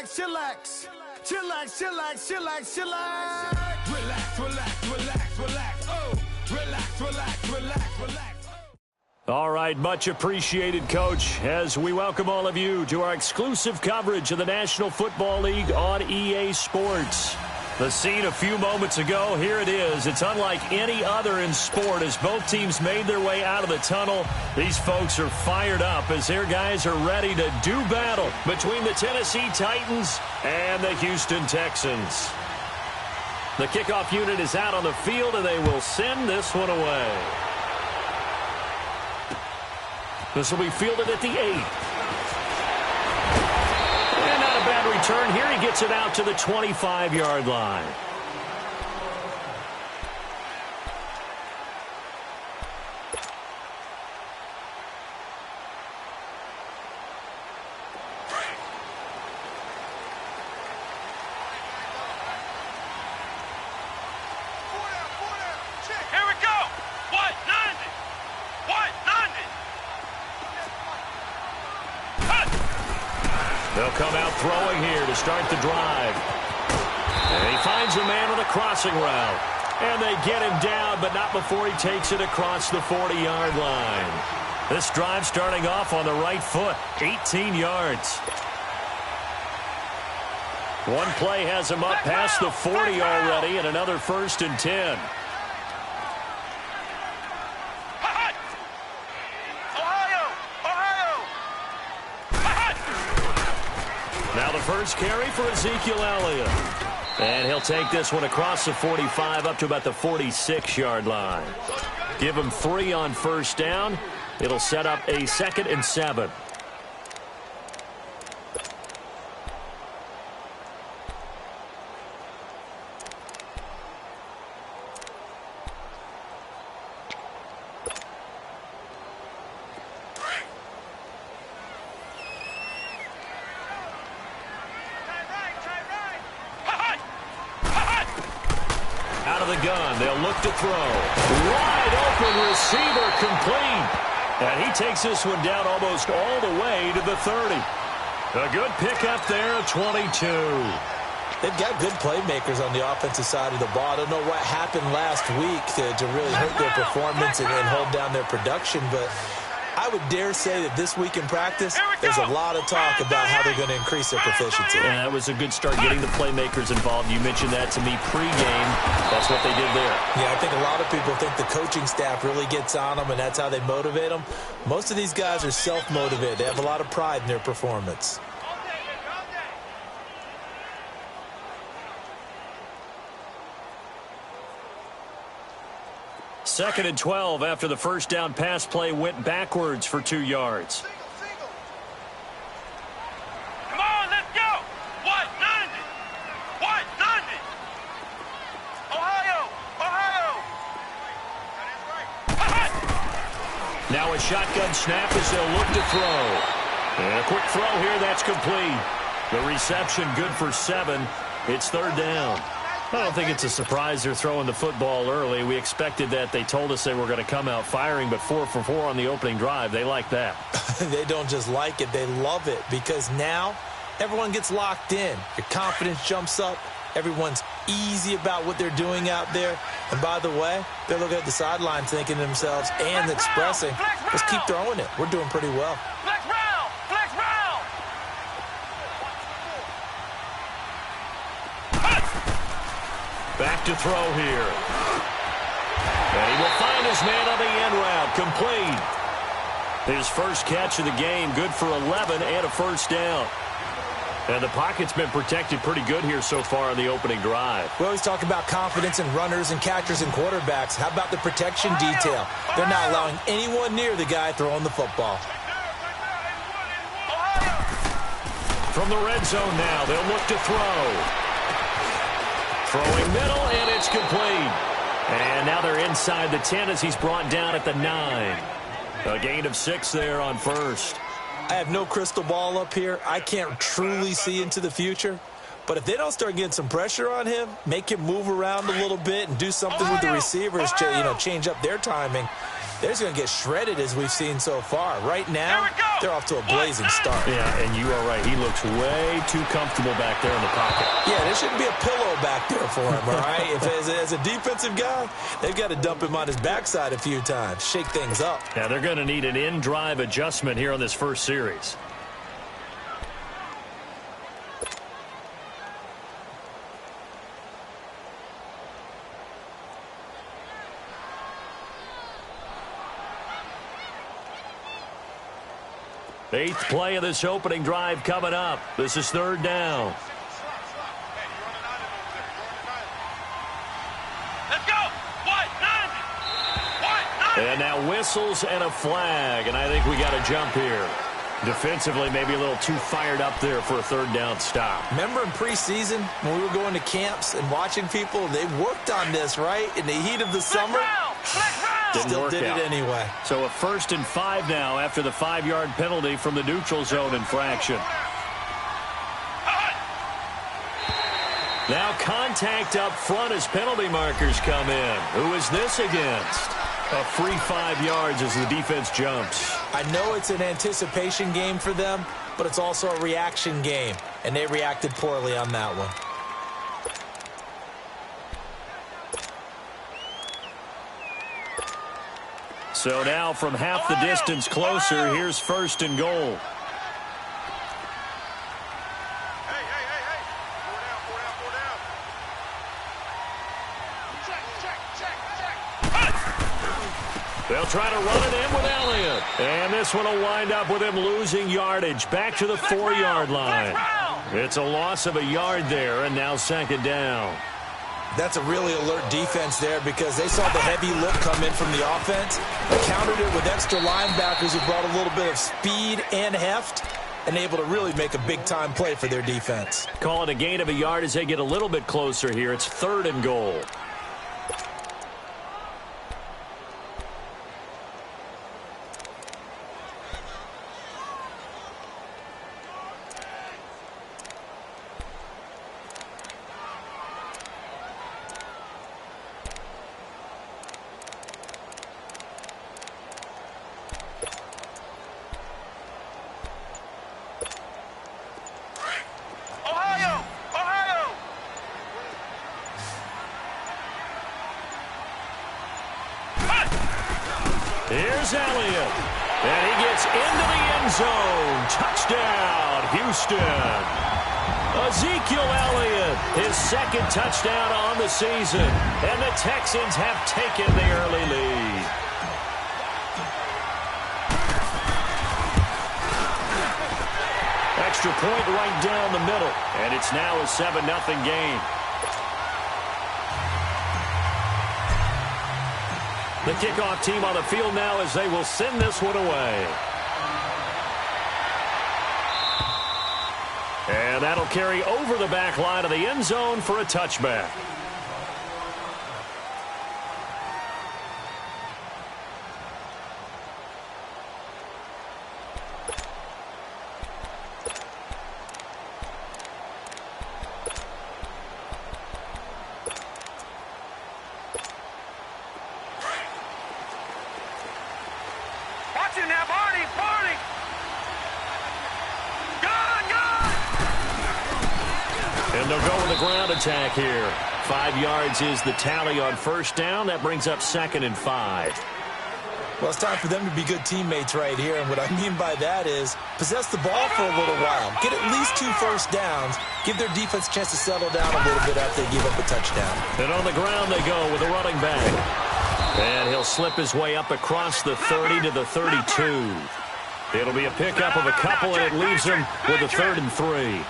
chillax, chillax. Chillax, chillax, chillax, chillax. Relax, relax, relax, relax. Oh, relax, relax, relax, relax. All right, much appreciated, Coach, as we welcome all of you to our exclusive coverage of the National Football League on EA Sports. The scene a few moments ago, here it is. It's unlike any other in sport as both teams made their way out of the tunnel. These folks are fired up as their guys are ready to do battle between the Tennessee Titans and the Houston Texans. The kickoff unit is out on the field, and they will send this one away. This will be fielded at the 8. And not a bad return here. He gets it out to the 25-yard line. They'll come out throwing here to start the drive. And he finds a man on a crossing route. And they get him down, but not before he takes it across the 40-yard line. This drive starting off on the right foot, 18 yards. One play has him up past the 40 already, and another 1st and 10. Now the first carry for Ezekiel Elliott. And he'll take this one across the 45 up to about the 46-yard line. Give him 3 on first down. It'll set up a 2nd and 7. Gun. They'll look to throw. Wide open receiver complete. And he takes this one down almost all the way to the 30. A good pickup there, 22. They've got good playmakers on the offensive side of the ball. I don't know what happened last week to really hurt their performance and hold down their production, but I would dare say that this week in practice, there's a lot of talk about how they're going to increase their proficiency. Yeah, that was a good start getting the playmakers involved. You mentioned that to me pregame. That's what they did there. Yeah, I think a lot of people think the coaching staff really gets on them, and that's how they motivate them. Most of these guys are self-motivated. They have a lot of pride in their performance. Second and 12 after the first down pass play went backwards for 2 yards. Come on, let's go. What? 90. What? 90. Ohio. Now a shotgun snap as they'll look to throw. And a quick throw here, that's complete. The reception good for 7. It's 3rd down. I don't think it's a surprise they're throwing the football early. We expected that. They told us they were going to come out firing, but 4 for 4 on the opening drive. They like that. They don't just like it. They love it because now everyone gets locked in. Your confidence jumps up. Everyone's easy about what they're doing out there. And by the way, they're looking at the sideline thinking to themselves and expressing, let's keep throwing it. We're doing pretty well. Back to throw here. And he will find his man on the end route. Complete. His first catch of the game, good for 11 and a 1st down. And the pocket's been protected pretty good here so far on the opening drive. We always talk about confidence in runners and catchers and quarterbacks. How about the protection detail? They're not allowing anyone near the guy throwing the football. From the red zone now, they'll look to throw. Throwing middle, and it's complete. And now they're inside the 10 as he's brought down at the 9. A gain of 6 there on first. I have no crystal ball up here. I can't truly see into the future. But if they don't start getting some pressure on him, make him move around a little bit and do something with the receivers to, change up their timing, they're just going to get shredded as we've seen so far. Right now, they're off to a blazing start. Yeah, and you are right. He looks way too comfortable back there in the pocket. Yeah, there shouldn't be a pillow back there for him, all right? If as a defensive guy, they've got to dump him on his backside a few times, shake things up. Yeah, they're going to need an in-drive adjustment here on this first series. Eighth play of this opening drive coming up. This is third down. Let's go. And now whistles and a flag, and I think we got a jump here. Defensively, maybe a little too fired up there for a third down stop. Remember in preseason when we were going to camps and watching people, they worked on this, right? In the heat of the summer. Still did it anyway. So a 1st and 5 now after the 5-yard penalty from the neutral zone infraction. Now contact up front as penalty markers come in. Who is this against? A free 5 yards as the defense jumps. I know it's an anticipation game for them, but it's also a reaction game, and they reacted poorly on that one. So now from half the distance closer, here's 1st and goal. They'll try to run it in with Elliott. And this one will wind up with him losing yardage back to the 4-yard line. It's a loss of a yard there, and now 2nd down. That's a really alert defense there because they saw the heavy lift come in from the offense, countered it with extra linebackers who brought a little bit of speed and heft, and able to really make a big-time play for their defense. Call it a gain of a yard as they get a little bit closer here. It's 3rd and goal. Here's Elliott. And he gets into the end zone. Touchdown, Houston. Ezekiel Elliott, his 2nd touchdown on the season. And the Texans have taken the early lead. Extra point right down the middle. And it's now a 7-0 game. The kickoff team on the field now as they will send this one away. And that'll carry over the back line of the end zone for a touchback. And they'll go with the ground attack here. 5 yards is the tally on 1st down. That brings up 2nd and 5. Well, it's time for them to be good teammates right here. And what I mean by that is possess the ball for a little while. Get at least 2 first downs. Give their defense a chance to settle down a little bit after they give up a touchdown. And on the ground they go with a running back. And he'll slip his way up across the 30 to the 32. It'll be a pickup of a couple, and it leaves him with a 3rd and 3.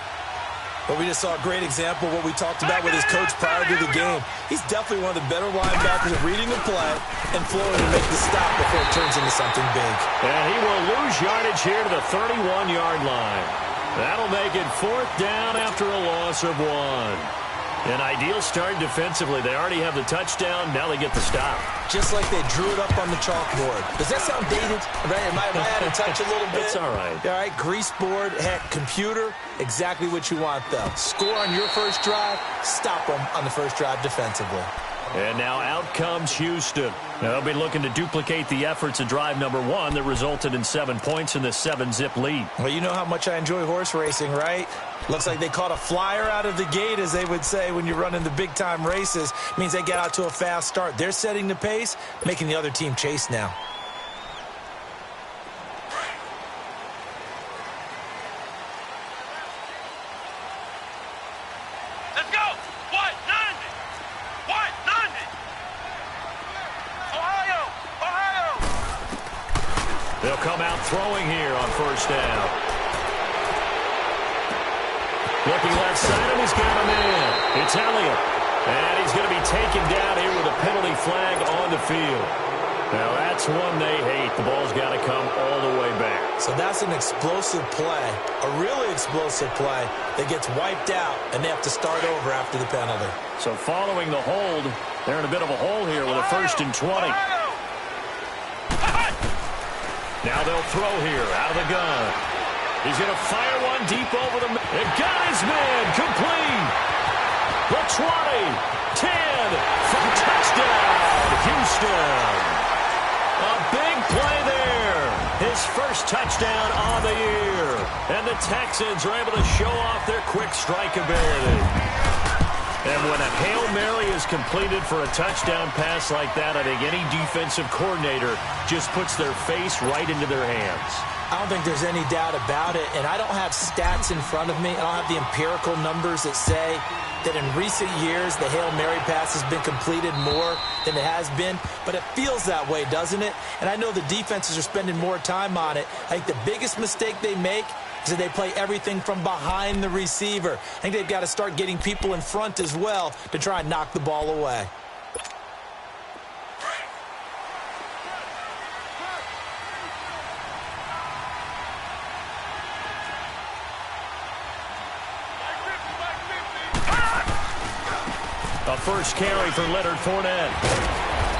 But we just saw a great example of what we talked about with his coach prior to the game. He's definitely one of the better linebackers at reading the play and flowing to make the stop before it turns into something big. And he will lose yardage here to the 31-yard line. That'll make it 4th down after a loss of 1. An ideal start defensively. They already have the touchdown. Now they get the stop. Just like they drew it up on the chalkboard. Does that sound dated? Right? Am I out of touch a little bit? It's all right. All right, grease board, heck, computer, exactly what you want, though. Score on your first drive, stop them on the first drive defensively. And now out comes Houston. They'll be looking to duplicate the efforts of drive number 1 that resulted in 7 points in the 7-zip lead. Well, you know how much I enjoy horse racing, right? Looks like they caught a flyer out of the gate, as they would say when you're running the big-time races. Means they get out to a fast start. They're setting the pace, making the other team chase now. Let's go. What? 90. What? 90. Ohio. Ohio. They'll come out throwing here on first down. Looking left side, and he's got him in. It's Elliott. And he's going to be taken down here with a penalty flag on the field. Now, that's one they hate. The ball's got to come all the way back. So that's an explosive play, a really explosive play that gets wiped out, and they have to start over after the penalty. So following the hold, they're in a bit of a hole here with a 1st and 20. Now they'll throw here out of the gun. He's going to fire one deep over the middle. It got his man complete. The 20, 10, for touchdown, Houston. A big play there. His first touchdown on the year. And the Texans are able to show off their quick strike ability. And when a Hail Mary is completed for a touchdown pass like that, I think any defensive coordinator just puts their face right into their hands. I don't think there's any doubt about it, and I don't have stats in front of me. I don't have the empirical numbers that say that in recent years the Hail Mary pass has been completed more than it has been, but it feels that way, doesn't it? And I know the defenses are spending more time on it. I think the biggest mistake they make is that they play everything from behind the receiver. I think they've got to start getting people in front as well to try and knock the ball away. A first carry for Leonard Fournette.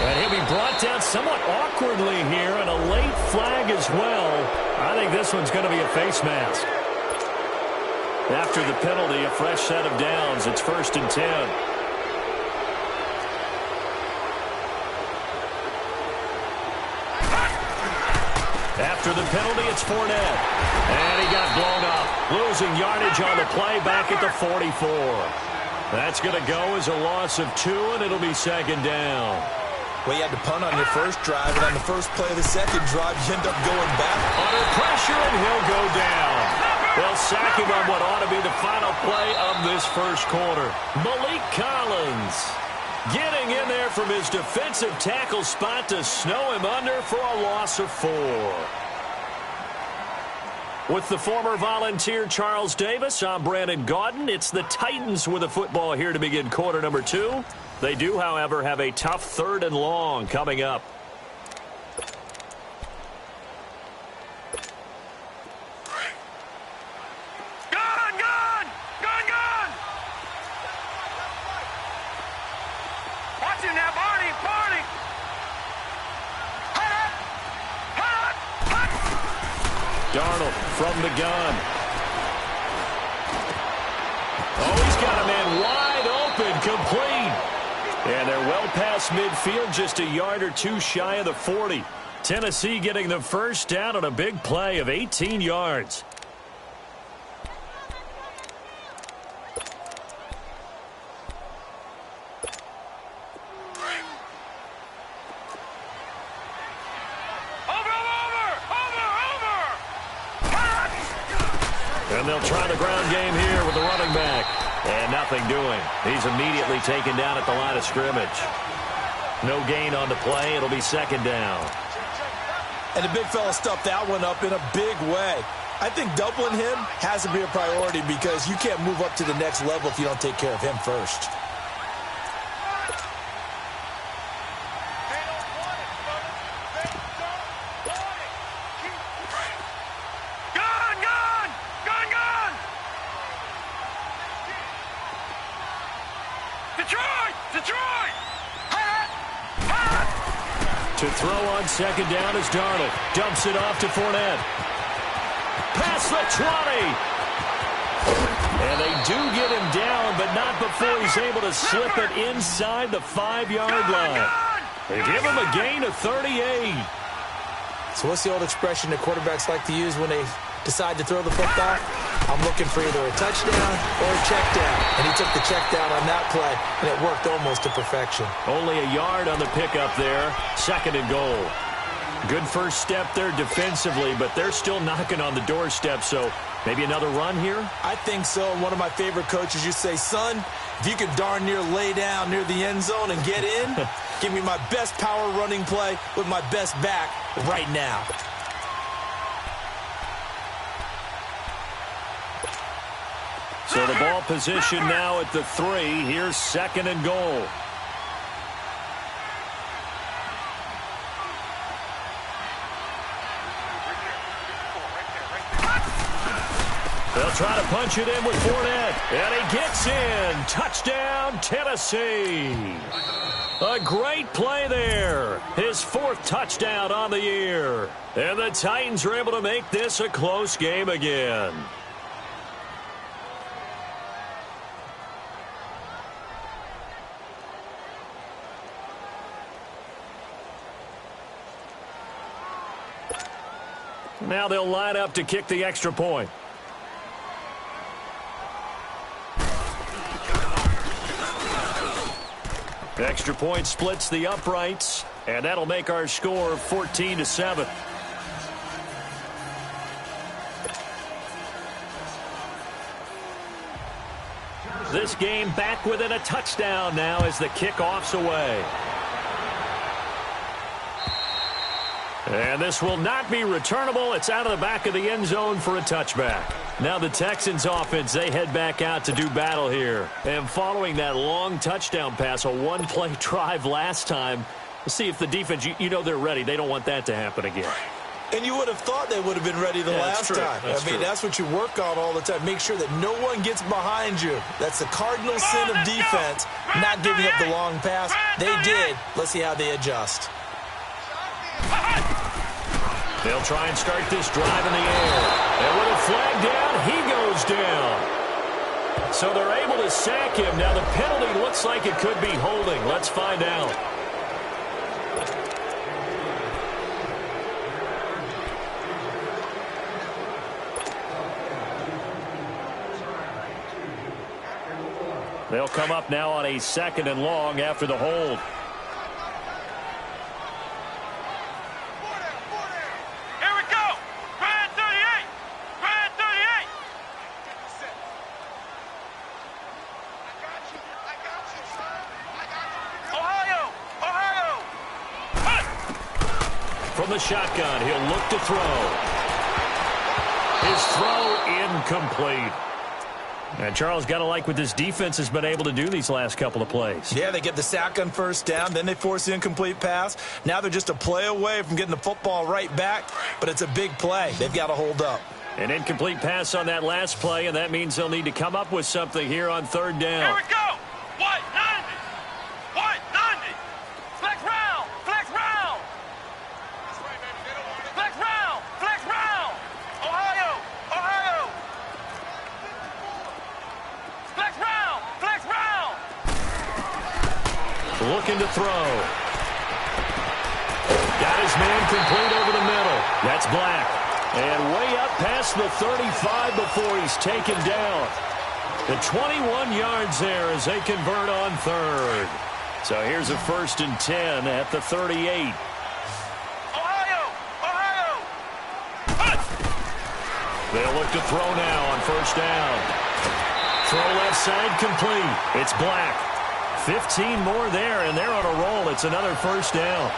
And he'll be brought down somewhat awkwardly here, and a late flag as well. I think this one's going to be a face mask. After the penalty, a fresh set of downs. It's 1st and 10. After the penalty, it's Fournette. And he got blown up. Losing yardage on the play back at the 44. That's going to go as a loss of 2, and it'll be 2nd down. Well, you had to punt on your first drive, and on the first play of the second drive, you end up going back. Under pressure, and he'll go down. They'll sack him on what ought to be the final play of this first quarter. Malik Collins getting in there from his defensive tackle spot to snow him under for a loss of 4. With the former Volunteer Charles Davis, I'm Brandon Gaudin. It's the Titans with the football here to begin quarter number 2. They do, however, have a tough 3rd and long coming up. Gun, gun! Gun, gun! Watch him now, Barney, Barney! Darnold from the gun. Oh, he's got a man wide open, complete. And they're well past midfield, just a yard or 2 shy of the 40. Tennessee getting the first down on a big play of 18 yards. And they'll try the ground game here with the running back. And nothing doing. He's immediately taken down at the line of scrimmage. No gain on the play. It'll be 2nd down. And the big fella stuffed that one up in a big way. I think doubling him has to be a priority because you can't move up to the next level if you don't take care of him first. Detroit! Detroit! To throw on second down is Darnold. Dumps it off to Fournette. Past the 20. And they do get him down, but not before he's able to slip it inside the 5-yard line. They give him a gain of 38. So what's the old expression that quarterbacks like to use when they decide to throw the football? I'm looking for either a touchdown or a check down. And he took the check down on that play, and it worked almost to perfection. Only a yard on the pickup there. 2nd and goal. Good first step there defensively, but they're still knocking on the doorstep, so maybe another run here? I think so. And one of my favorite coaches used to say, son, if you can darn near lay down near the end zone and get in, give me my best power running play with my best back right now. So the ball position now at the 3. Here's 2nd and goal. They'll try to punch it in with Fournette. And he gets in. Touchdown, Tennessee. A great play there. His 4th touchdown on the year. And the Titans are able to make this a close game again. Now they'll line up to kick the extra point. The extra point splits the uprights, and that'll make our score 14-7. This game back within a touchdown now as the kickoff's away. And this will not be returnable. It's out of the back of the end zone for a touchback. Now the Texans offense, they head back out to do battle here. And following that long touchdown pass, a one-play drive last time, let's see if the defense, you know they're ready. They don't want that to happen again. And you would have thought they would have been ready the last time. That's what you work on all the time. Make sure that no one gets behind you. That's the cardinal sin of defense, not giving up the long pass. They did. Let's see how they adjust. They'll try and start this drive in the air. And with a flag down, he goes down. So they're able to sack him. Now the penalty looks like it could be holding. Let's find out. They'll come up now on a 2nd and long after the hold. From the shotgun, he'll look to throw. His throw incomplete. And Charles, got to like what this defense has been able to do these last couple of plays. Yeah, they get the sack on first down, then they force the incomplete pass. Now they're just a play away from getting the football right back, but it's a big play. They've got to hold up. An incomplete pass on that last play, and that means they'll need to come up with something here on 3rd down. Here we go! White 90! White 90! Flex round! Flex round! Flex round! Flex round! Ohio! Ohio! Flex round! Flex round! Looking to throw. Got his man complete over the middle. That's Black. And way up past the 35 before he's taken down. The 21 yards there as they convert on 3rd. So here's a 1st and 10 at the 38. Ohio! Ohio! They'll look to throw now on 1st down. Throw left side complete. It's Black. 15 more there, and they're on a roll. It's another 1st down.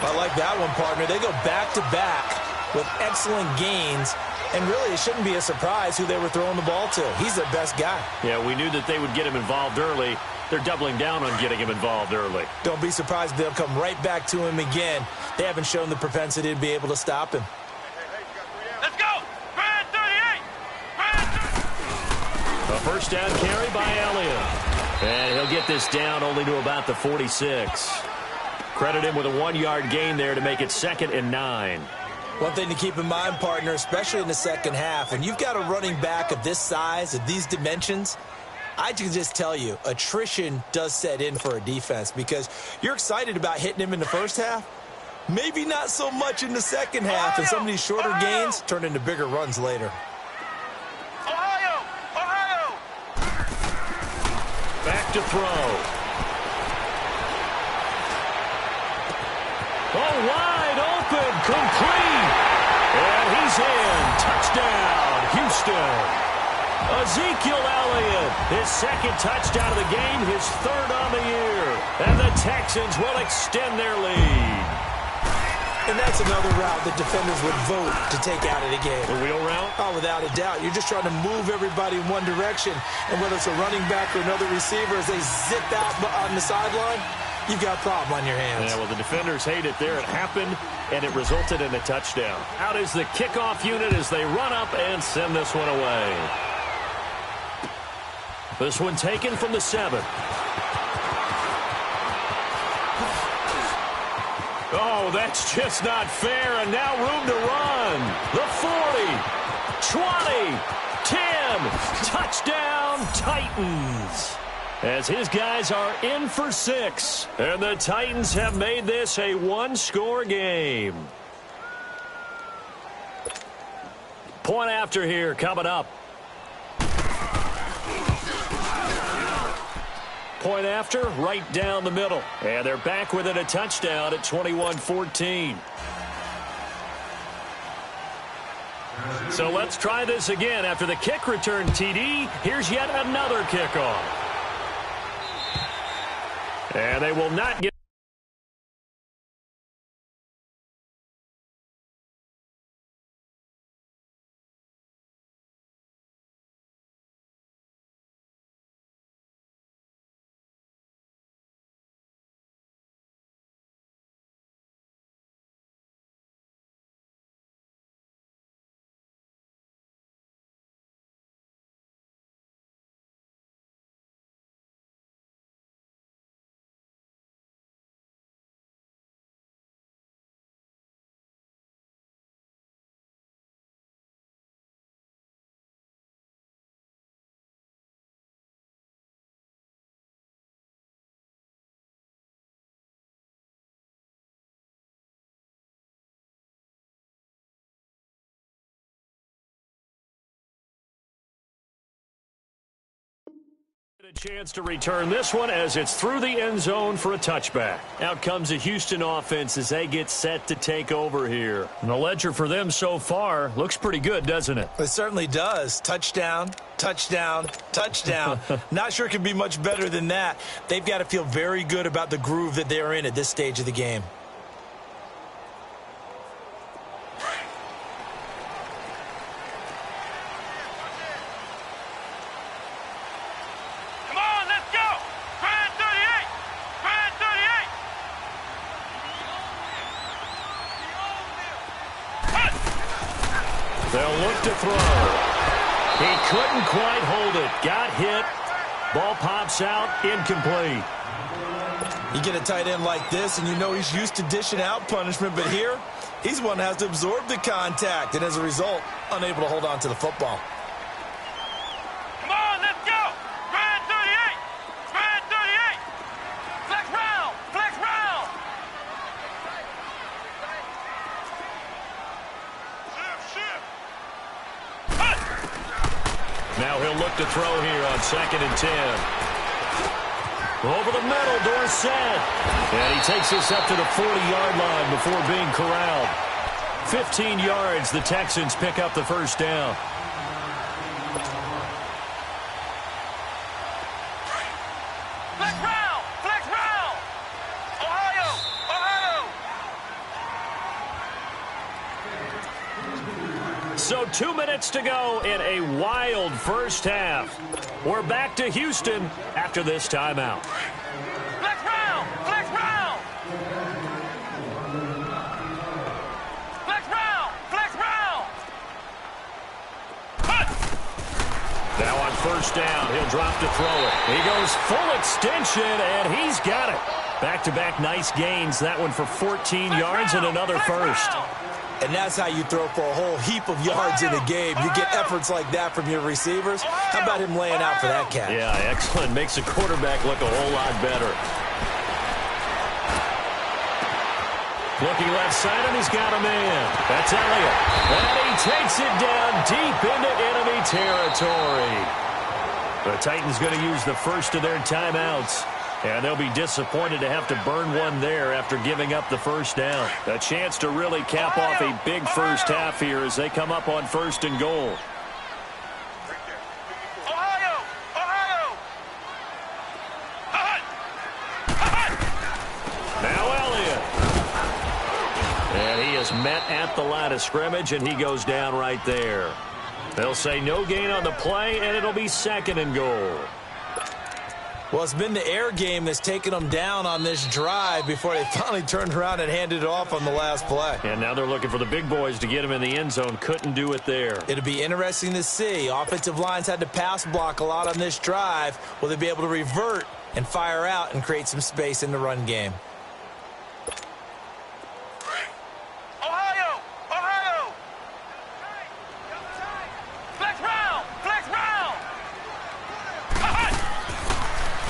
I like that one, partner. They go back-to-back with excellent gains, and really it shouldn't be a surprise who they were throwing the ball to. He's their best guy. Yeah, we knew that they would get him involved early. They're doubling down on getting him involved early. Don't be surprised if they'll come right back to him again. They haven't shown the propensity to be able to stop him. Let's go! Brand 38! Brand 38! A 1st down carry by Elliott. And he'll get this down only to about the 46. Credit him with a 1-yard gain there to make it 2nd and 9. One thing to keep in mind, partner, especially in the second half, when you've got a running back of this size, of these dimensions, I can just tell you, attrition does set in for a defense because you're excited about hitting him in the first half. Maybe not so much in the second half, and some of these shorter gains turn into bigger runs later. Ohio! Ohio! Back to throw. Oh, wide open, complete. And he's in. Touchdown, Houston. Ezekiel Elliott, his 2nd touchdown of the game, his 3rd on the year. And the Texans will extend their lead. And that's another route that defenders would vote to take out of the game. The wheel route? Oh, without a doubt. You're just trying to move everybody in one direction. And whether it's a running back or another receiver, as they zip out on the sideline, you've got a problem on your hands. Yeah, well, the defenders hate it there. It happened, and it resulted in a touchdown. Out is the kickoff unit as they run up and send this one away. This one taken from the 7. Oh, that's just not fair, and now room to run. The 40, 20, 10, touchdown Titans. As his guys are in for 6, and the Titans have made this a 1-score game. Point after here coming up. Point after, right down the middle. And they're back within a touchdown at 21-14. So let's try this again. After the kick return TD, here's yet another kickoff. And they will not get... A chance to return this one as it's through the end zone for a touchback. Out comes the Houston offense as they get set to take over here. And the ledger for them so far looks pretty good, doesn't it? It certainly does. Touchdown, touchdown, touchdown. Not sure it can be much better than that. They've got to feel very good about the groove that they're in at this stage of the game. They'll look to throw. He couldn't quite hold it. Got hit. Ball pops out. Incomplete. You get a tight end like this, and you know he's used to dishing out punishment, but here, he's one that has to absorb the contact, and as a result, unable to hold on to the football. Come on, let's go! Spread 38! Spread 38! Flex round! Flex round! Shift! Now he'll look to throw here on 2nd and 10. Over the middle, Dorsett. And he takes this up to the 40-yard line before being corralled. 15 yards, the Texans pick up the first down. Flex round! Flex round! Ohio! Ohio! So 2 minutes to go in a wild first half. We're back to Houston after this timeout. Flex round! Flex round! Flex round! Flex round! Now on first down. He'll drop to throw it. He goes full extension, and he's got it. Back-to-back nice gains. That one for 14 yards and another first. And that's how you throw for a whole heap of yards in a game. You get efforts like that from your receivers. How about him laying out for that catch? Yeah, excellent. Makes a quarterback look a whole lot better. Looking left side, and he's got a man. That's Elliott. And he takes it down deep into enemy territory. The Titans going to use the first of their timeouts. And they'll be disappointed to have to burn one there after giving up the first down. A chance to really cap off a big first half here as they come up on 1st and goal. Now Elliott. And he is met at the line of scrimmage, and he goes down right there. They'll say no gain on the play, and it'll be 2nd and goal. Well, it's been the air game that's taken them down on this drive before they finally turned around and handed it off on the last play. And now they're looking for the big boys to get him in the end zone. Couldn't do it there. It'll be interesting to see. Offensive lines had to pass block a lot on this drive. Will they be able to revert and fire out and create some space in the run game?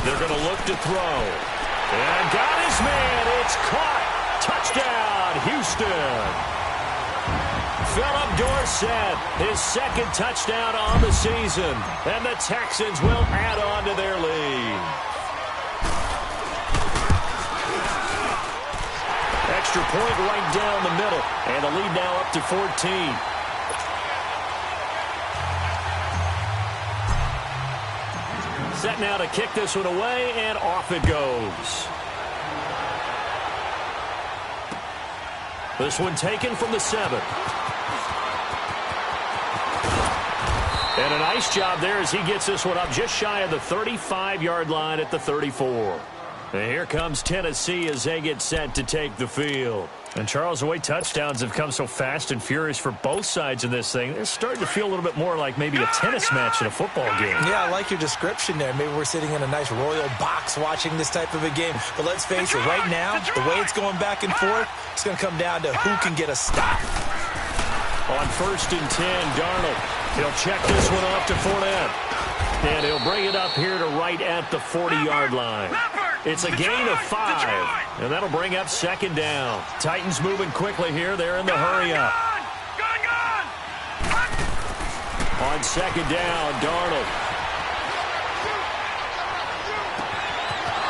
They're going to look to throw. And got his man. It's caught. Touchdown, Houston. Philip Dorsett, his 2nd touchdown on the season. And the Texans will add on to their lead. Extra point right down the middle. And the lead now up to 14. Set now to kick this one away, and off it goes. This one taken from the 7. And a nice job there as he gets this one up just shy of the 35-yard line at the 34. And here comes Tennessee as they get set to take the field. And, Charles, the way touchdowns have come so fast and furious for both sides in this thing, they're starting to feel a little bit more like maybe a tennis match in a football game. Yeah, I like your description there. Maybe we're sitting in a nice royal box watching this type of a game. But let's face it, right now, the way it's going back and forth, it's going to come down to who can get a stop. On 1st and 10, Darnold. He'll check this one off to Fournette. And he'll bring it up here to right at the 40-yard line. It's a gain of 5, and that'll bring up 2nd down. Titans moving quickly here. They're in the hurry-up. On 2nd down, Darnold.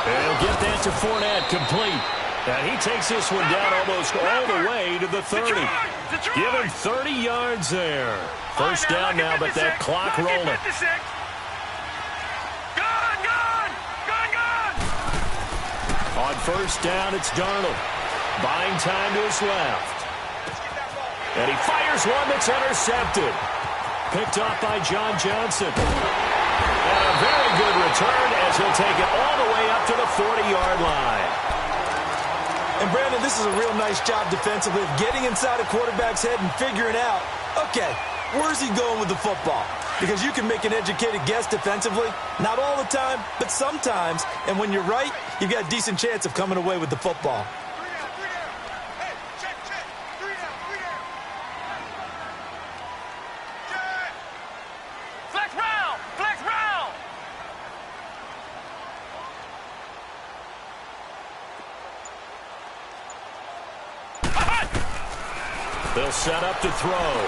And he'll get that to Fournette, complete. And he takes this one down almost all the way to the 30. Give him 30 yards there. First down now, but that clock rolling. On 1st down, it's Darnold. Buying time to his left. And he fires one that's intercepted. Picked off by John Johnson. And a very good return as he'll take it all the way up to the 40-yard line. And, Brandon, this is a real nice job defensively of getting inside a quarterback's head and figuring out, okay, where's he going with the football? Because you can make an educated guess defensively. Not all the time, but sometimes. And when you're right, you've got a decent chance of coming away with the football. Flex round! Flex round! They'll set up to throw.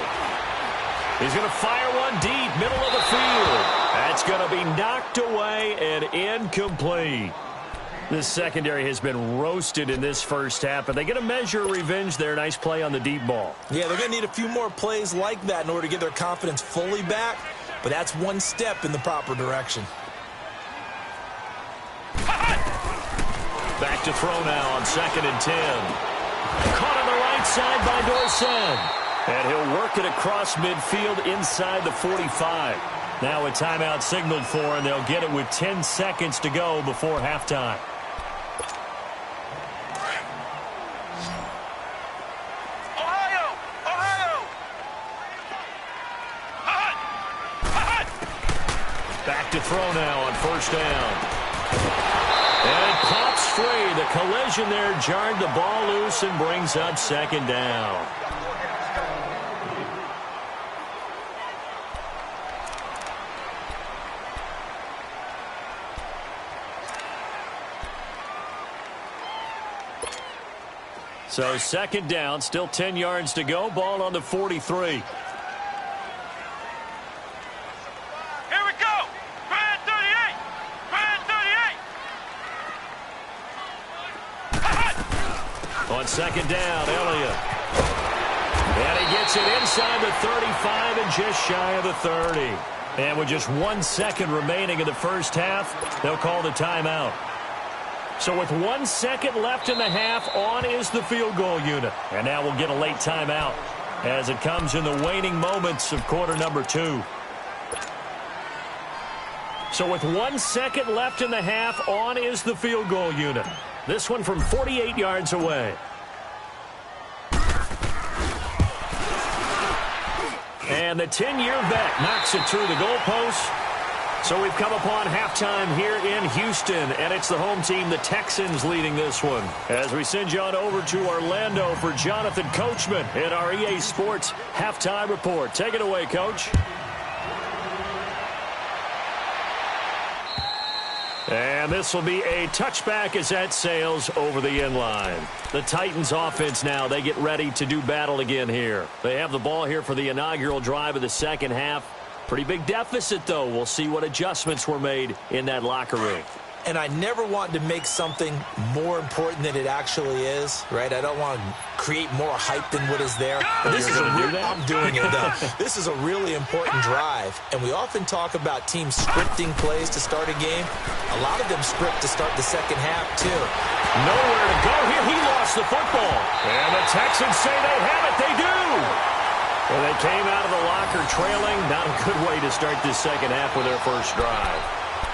He's going to fire one deep, middle of the field. That's going to be knocked away and incomplete. This secondary has been roasted in this first half, but they get a measure of revenge there. Nice play on the deep ball. Yeah, they're going to need a few more plays like that in order to get their confidence fully back, but that's one step in the proper direction. Back to throw now on 2nd and 10. Caught on the right side by Dorsett. And he'll work it across midfield inside the 45. Now a timeout signaled for, and they'll get it with 10 seconds to go before halftime. look to throw now on first down. And it pops free. The collision there jarred the ball loose and brings up second down. So second down, still 10 yards to go. Ball on the 43. Here we go. Grand 38. Grand 38. On second down, Elliott. And he gets it inside the 35 and just shy of the 30. And with just 1 second remaining in the first half, they'll call the timeout. So with 1 second left in the half, on is the field goal unit. And now we'll get a late timeout as it comes in the waning moments of quarter number 2. So with 1 second left in the half, on is the field goal unit. This one from 48 yards away. And the 10-year vet knocks it through the goalpost. So we've come upon halftime here in Houston, and it's the home team, the Texans, leading this one. As we send you on over to Orlando for Jonathan Coachman in our EA Sports Halftime Report. Take it away, Coach. And this will be a touchback as that sails over the end line. The Titans offense now, they get ready to do battle again here. They have the ball here for the inaugural drive of the second half. Pretty big deficit, though. We'll see what adjustments were made in that locker room. And I never want to make something more important than it actually is, right? I don't want to create more hype than what is there. But this is I'm doing it, though. This is a really important drive. And we often talk about teams scripting plays to start a game. A lot of them script to start the second half, too. Nowhere to go here. He lost the football. And the Texans say they have it. They do. Well, they came out of the locker trailing. Not a good way to start this second half with their first drive.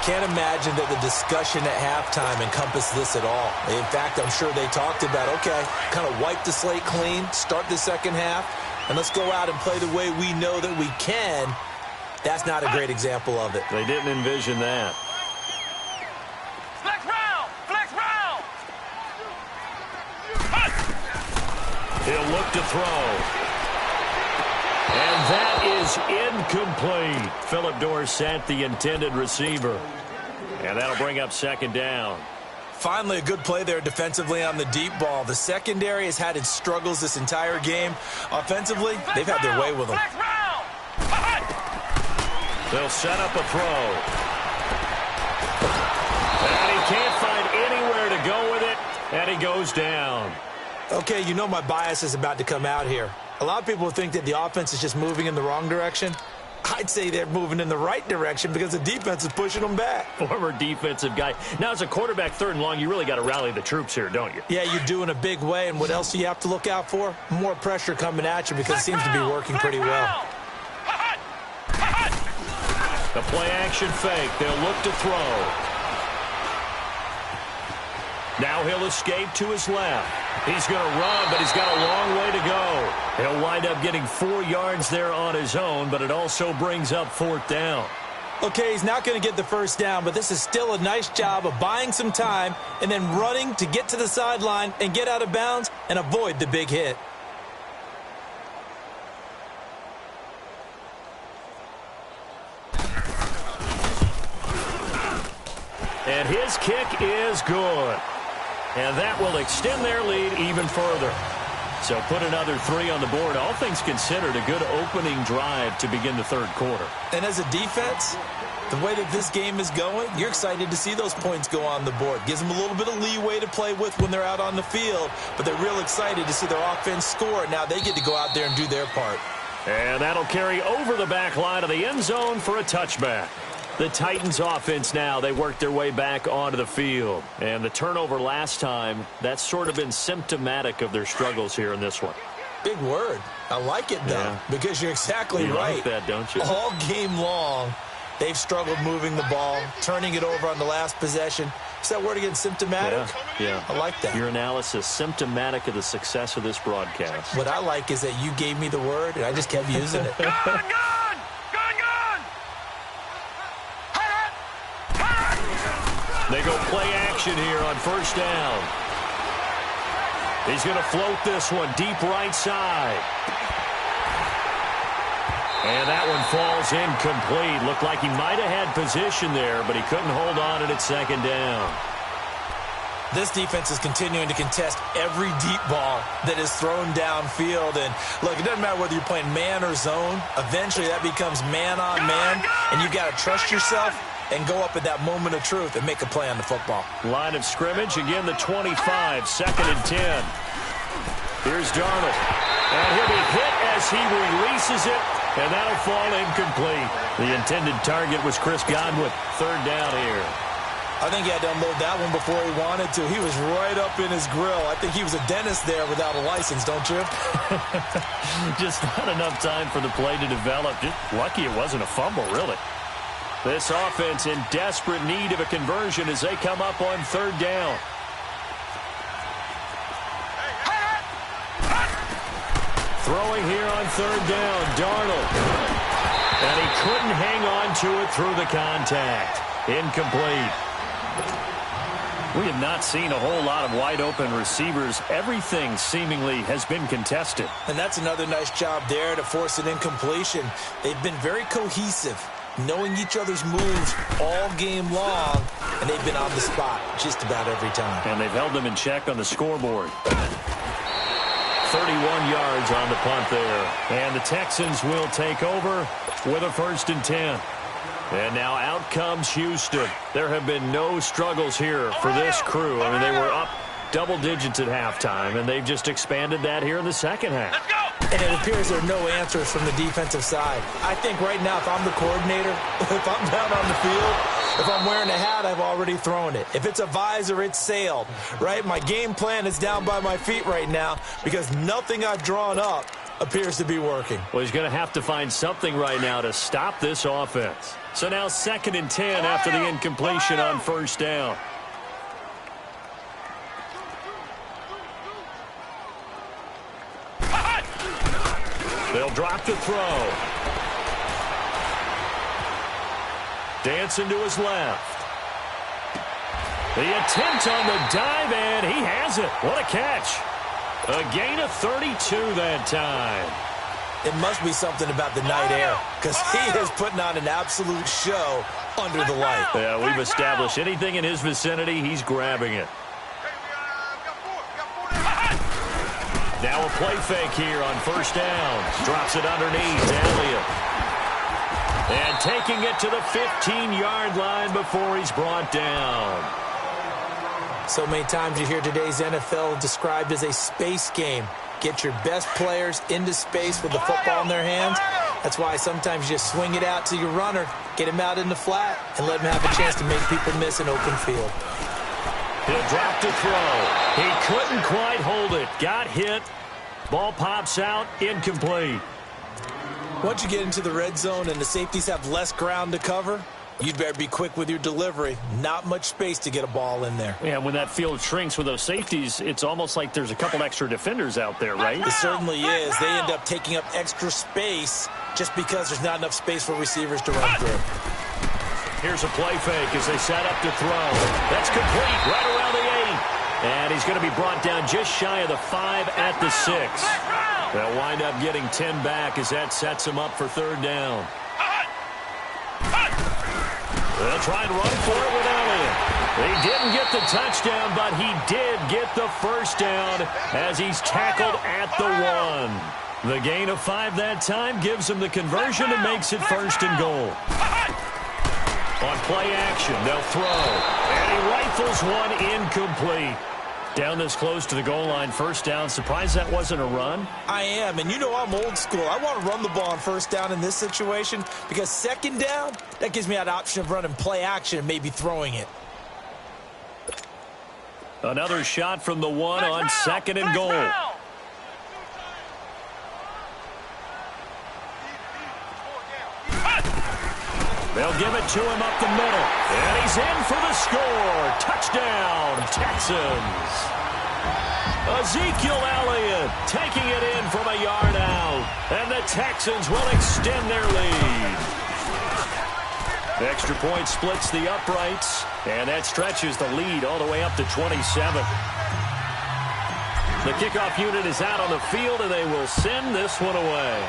Can't imagine that the discussion at halftime encompassed this at all. In fact, I'm sure they talked about, okay, kind of wipe the slate clean, start the second half, and let's go out and play the way we know that we can. That's not a great example of it. They didn't envision that. Flex round! Flex round! He'll look to throw. And that is incomplete. Philip Dorsett, the intended receiver. And that'll bring up second down. Finally, a good play there defensively on the deep ball. The secondary has had its struggles this entire game. Offensively, they've had their way with them. They'll set up a throw. And he can't find anywhere to go with it. And he goes down. Okay, you know my bias is about to come out here. A lot of people think that the offense is just moving in the wrong direction. I'd say they're moving in the right direction because the defense is pushing them back. Former defensive guy. Now, as a quarterback, third and long, you really got to rally the troops here, don't you? Yeah, you do in a big way. And what else do you have to look out for? More pressure coming at you because it seems to be working pretty well. The play-action fake. They'll look to throw. Now he'll escape to his left. He's going to run, but he's got a long way to go. He'll wind up getting 4 yards there on his own, but it also brings up fourth down. Okay, he's not going to get the first down, but this is still a nice job of buying some time and then running to get to the sideline and get out of bounds and avoid the big hit. And his kick is good. And that will extend their lead even further. So put another 3 on the board. All things considered, a good opening drive to begin the third quarter. And as a defense, the way that this game is going, you're excited to see those points go on the board. Gives them a little bit of leeway to play with when they're out on the field, but they're real excited to see their offense score. Now they get to go out there and do their part. And that'll carry over the back line of the end zone for a touchback. The Titans offense now, they work their way back onto the field. And the turnover last time, that's sort of been symptomatic of their struggles here in this one. Big word. I like it, though, because you're exactly right. You like that, don't you? All game long, they've struggled moving the ball, turning it over on the last possession. Is that word again, symptomatic? Yeah. I like that. Your analysis, symptomatic of the success of this broadcast. What I like is that you gave me the word, and I just kept using it. Gun! Gun! Gun! Gun! They go play action here on first down. He's going to float this one deep right side. And that one falls incomplete. Looked like he might have had position there, but he couldn't hold on at second down. This defense is continuing to contest every deep ball that is thrown downfield. And, look, it doesn't matter whether you're playing man or zone. Eventually, that becomes man on man, and you've got to trust yourself and go up at that moment of truth and make a play on the football. Line of scrimmage, again the 25, 2nd and 10. Here's Darnold. And he'll be hit as he releases it, and that'll fall incomplete. The intended target was Chris Godwin. 3rd down here. I think he had to unload that one before he wanted to. He was right up in his grill. I think he was a dentist there without a license, don't you? Just not enough time for the play to develop. Just lucky it wasn't a fumble, really. This offense in desperate need of a conversion as they come up on 3rd down. Throwing here on 3rd down, Darnold. And he couldn't hang on to it through the contact. Incomplete. We have not seen a whole lot of wide-open receivers. Everything seemingly has been contested. And that's another nice job there to force an incompletion. They've been very cohesive, knowing each other's moves all game long, and they've been on the spot just about every time. And they've held them in check on the scoreboard. 31 yards on the punt there. And the Texans will take over with a 1st and 10. And now out comes Houston. There have been no struggles here for this crew. I mean, they were up double digits at halftime, and they've just expanded that here in the second half. Let's go! And it appears there are no answers from the defensive side. I think right now, if I'm the coordinator, if I'm down on the field, if I'm wearing a hat, I've already thrown it. If it's a visor, it's sailed, right? My game plan is down by my feet right now because nothing I've drawn up appears to be working. Well, he's going to have to find something right now to stop this offense. So now 2nd and 10 after the incompletion on 1st down. They'll drop the throw. Dancing to his left. The attempt on the dive, and he has it. What a catch. A gain of 32 that time. It must be something about the night air because he is putting on an absolute show under the light. Yeah, we've established anything in his vicinity, he's grabbing it. Now a play fake here on 1st down. Drops it underneath. Elliott. And taking it to the 15-yard line before he's brought down. So many times you hear today's NFL described as a space game. Get your best players into space with the football in their hands. That's why sometimes you just swing it out to your runner, get him out in the flat, and let him have a chance to make people miss an open field. He'll drop to throw. He couldn't quite hold it. Got hit. Ball pops out. Incomplete. Once you get into the red zone and the safeties have less ground to cover, you'd better be quick with your delivery. Not much space to get a ball in there. Yeah, when that field shrinks with those safeties, it's almost like there's a couple extra defenders out there, right? It certainly is. They end up taking up extra space just because there's not enough space for receivers to run through. Here's a play fake as they set up to throw. That's complete right around the 8. And he's going to be brought down just shy of the 5 at the 6. They'll wind up getting 10 back as that sets him up for 3rd down. They'll try and run for it with Elliott. He didn't get the touchdown, but he did get the 1st down as he's tackled at the 1. The gain of 5 that time gives him the conversion and makes it 1st and goal. On play action, they'll throw. And he rifles one incomplete. Down this close to the goal line, 1st down. Surprised that wasn't a run? I am, and you know I'm old school. I want to run the ball on 1st down in this situation because 2nd down, that gives me that option of running play action and maybe throwing it. Another shot from the 1 on 2nd and goal. They'll give it to him up the middle. And he's in for the score. Touchdown, Texans. Ezekiel Elliott taking it in from a yard out. And the Texans will extend their lead. Extra point splits the uprights, and that stretches the lead all the way up to 27. The kickoff unit is out on the field, and they will send this one away.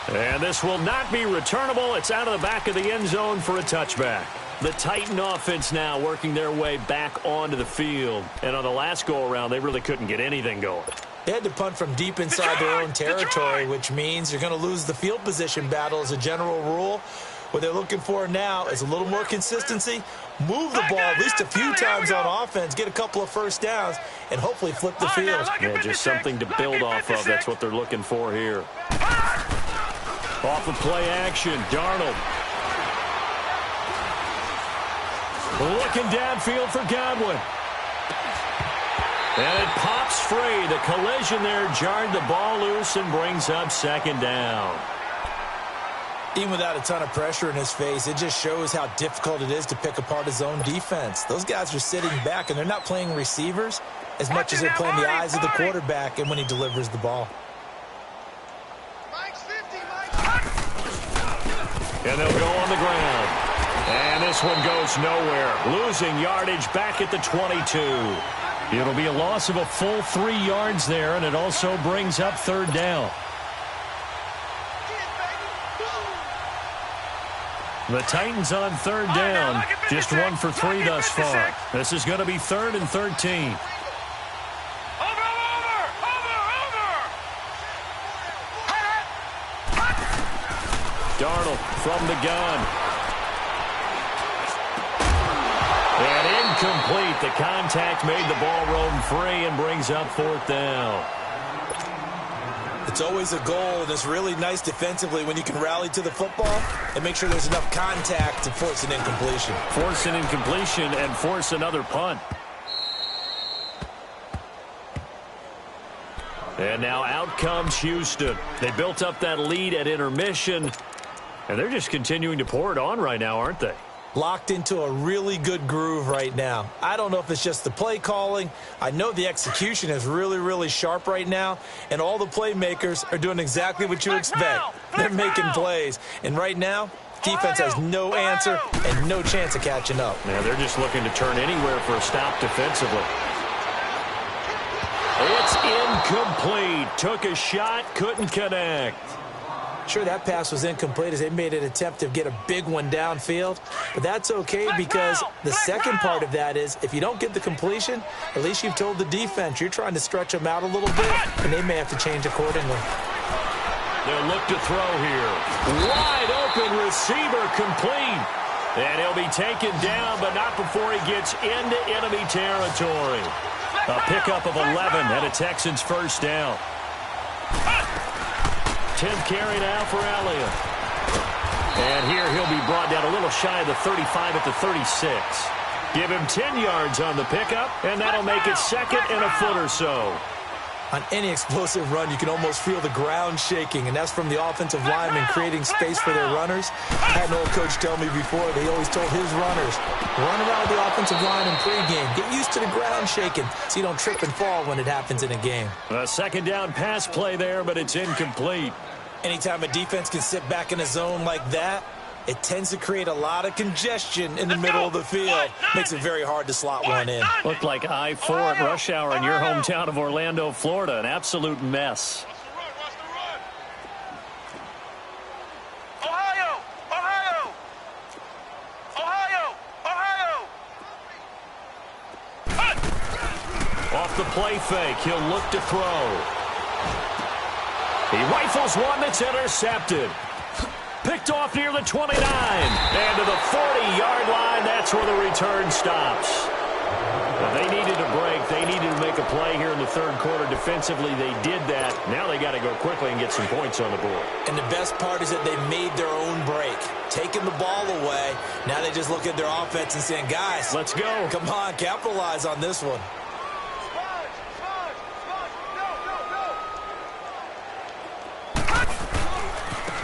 And this will not be returnable. It's out of the back of the end zone for a touchback. The Titan offense now working their way back onto the field. And on the last go-around, they really couldn't get anything going. They had to punt from deep inside their own territory, which means you're going to lose the field position battle as a general rule. What they're looking for now is a little more consistency, move the ball at least a few times on offense, get a couple of first downs, and hopefully flip the field. Yeah, just something to build off of. That's what they're looking for here. Off of play action, Darnold. Looking downfield for Godwin. And it pops free. The collision there jarred the ball loose and brings up second down. Even without a ton of pressure in his face, it just shows how difficult it is to pick apart his own defense. Those guys are sitting back, and they're not playing receivers as much as they're playing the eyes of the quarterback and when he delivers the ball. And they'll go on the ground. And this one goes nowhere. Losing yardage back at the 22. It'll be a loss of a full 3 yards there, and it also brings up third down. The Titans on third down. Just 1 for 3 thus far. This is going to be 3rd and 13. Darnold from the gun. And incomplete. The contact made the ball roam free and brings up 4th down. It's always a goal, and it's really nice defensively when you can rally to the football and make sure there's enough contact to force an incompletion. Force an incompletion and force another punt. And now out comes Houston. They built up that lead at intermission, and they're just continuing to pour it on right now, aren't they? Locked into a really good groove right now. I don't know if it's just the play calling. I know the execution is really, really sharp right now, and all the playmakers are doing exactly what you expect. They're making plays, and right now, defense has no answer and no chance of catching up. Yeah, they're just looking to turn anywhere for a stop defensively. It's incomplete. Took a shot, couldn't connect. Sure, that pass was incomplete as they made an attempt to get a big one downfield. But that's okay because the second part of that is if you don't get the completion, at least you've told the defense you're trying to stretch them out a little bit, and they may have to change accordingly. They'll look to throw here. Wide open receiver complete. And he'll be taken down, but not before he gets into enemy territory. A pickup of 11 and a Texans first down. 10th carry now for Elliott. And here he'll be brought down a little shy of the 35 at the 36. Give him 10 yards on the pickup, and that'll make it 2nd and a foot or so. On any explosive run, you can almost feel the ground shaking, and that's from the offensive linemen creating space for their runners. I had an old coach tell me before, they always told his runners, run around the offensive line in pregame. Get used to the ground shaking so you don't trip and fall when it happens in a game. A 2nd down pass play there, but it's incomplete. Anytime a defense can sit back in a zone like that, it tends to create a lot of congestion in the middle of the field. Makes it very hard to slot one in. Looked like I-4 at rush hour in your hometown of Orlando, Florida. An absolute mess. Ohio! Ohio! Ohio! Ohio! Off the play fake, he'll look to throw. He rifles one that's intercepted. Picked off near the 29. And to the 40-yard line, that's where the return stops. Well, they needed a break. They needed to make a play here in the 3rd quarter. Defensively, they did that. Now they got to go quickly and get some points on the board. And the best part is that they made their own break. Taking the ball away. Now they just look at their offense and saying, guys, let's go. Come on, capitalize on this one.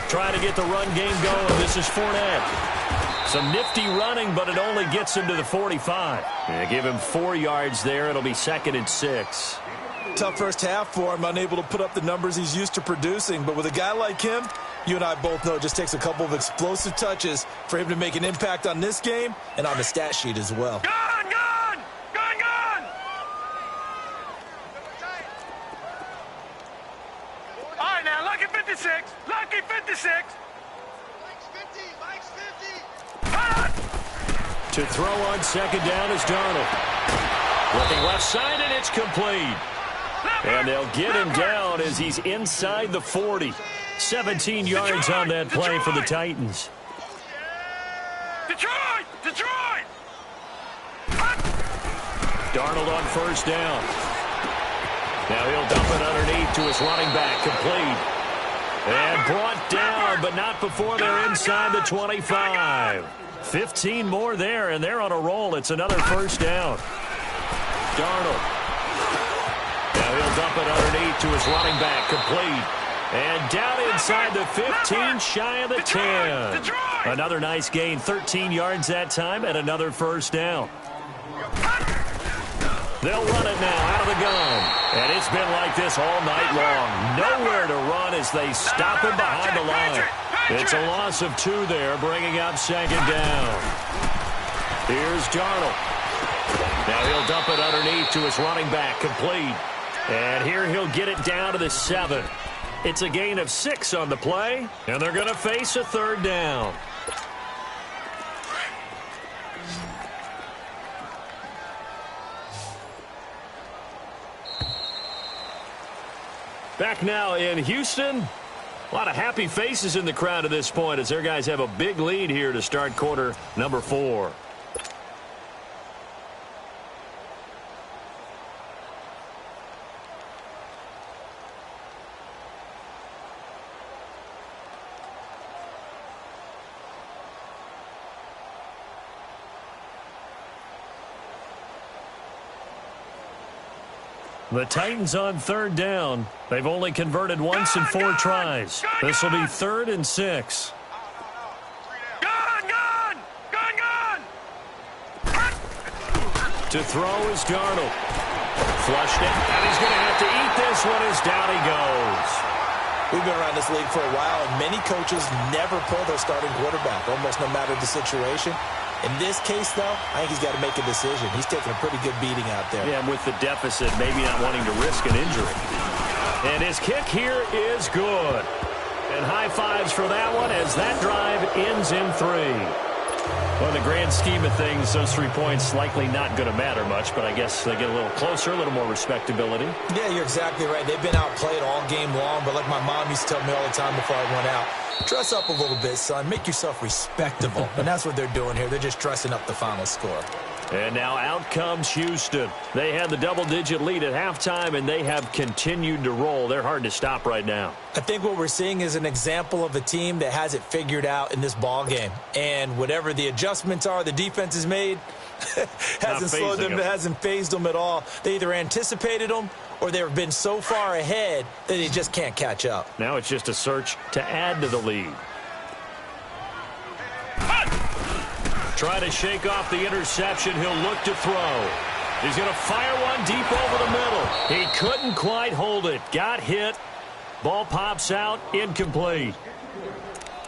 Trying to get the run game going. This is Fournette. Some nifty running, but it only gets him to the 45. And give him 4 yards there. It'll be 2nd and 6. Tough first half for him, unable to put up the numbers he's used to producing. But with a guy like him, You and I both know it just takes a couple of explosive touches for him to make an impact on this game and on the stat sheet as well. Gun! Gun! Gun! Gun! All right, now, Lucky 56. Lucky 56. Mike's 50. To throw on second down is Darnold. Looking left side, and it's complete. And they'll get him down as he's inside the 40. 17 yards on that play for the Titans. Detroit! Detroit! Darnold on first down. Now he'll dump it underneath to his running back, complete. And brought down, but not before they're inside the 25. 15 more there, and they're on a roll. It's another first down. Darnold. Now he'll dump it underneath to his running back, complete. And down inside the 15, shy of the 10. Another nice gain, 13 yards that time, and another first down. They'll run it now out of the gun. And it's been like this all night long. Nowhere to run as they stop him behind the line. It's a loss of 2 there, bringing up second down. Here's Darnold. Now he'll dump it underneath to his running back, complete. And here he'll get it down to the 7. It's a gain of 6 on the play, and they're going to face a third down. Back now in Houston. A lot of happy faces in the crowd at this point as their guys have a big lead here to start quarter number 4. The Titans on third down. They've only converted once in 4 tries. This will be 3rd and 6. Gun! Gun! Gun! Gun! To throw is Darnold. Flushed it, and he's going to have to eat this one as down he goes. We've been around this league for a while, and many coaches never pull their starting quarterback, almost no matter the situation. In this case, though, I think he's got to make a decision. He's taking a pretty good beating out there. Yeah, and with the deficit, maybe not wanting to risk an injury. And his kick here is good. And high fives for that one as that drive ends in 3. Well, in the grand scheme of things, those 3 points likely not going to matter much, but I guess they get a little closer, a little more respectability. Yeah, you're exactly right. They've been outplayed all game long, but like my mom used to tell me all the time before I went out, dress up a little bit, son. Make yourself respectable. And that's what they're doing here. They're just dressing up the final score. And now out comes Houston. They had the double-digit lead at halftime, and they have continued to roll. They're hard to stop right now. I think what we're seeing is an example of a team that has it figured out in this ball game. And whatever the adjustments are the defense has made hasn't slowed them, hasn't phased them at all. They either anticipated them or they've been so far ahead that they just can't catch up. Now it's just a search to add to the lead. Try to shake off the interception. He'll look to throw. He's going to fire one deep over the middle. He couldn't quite hold it. Got hit. Ball pops out. Incomplete.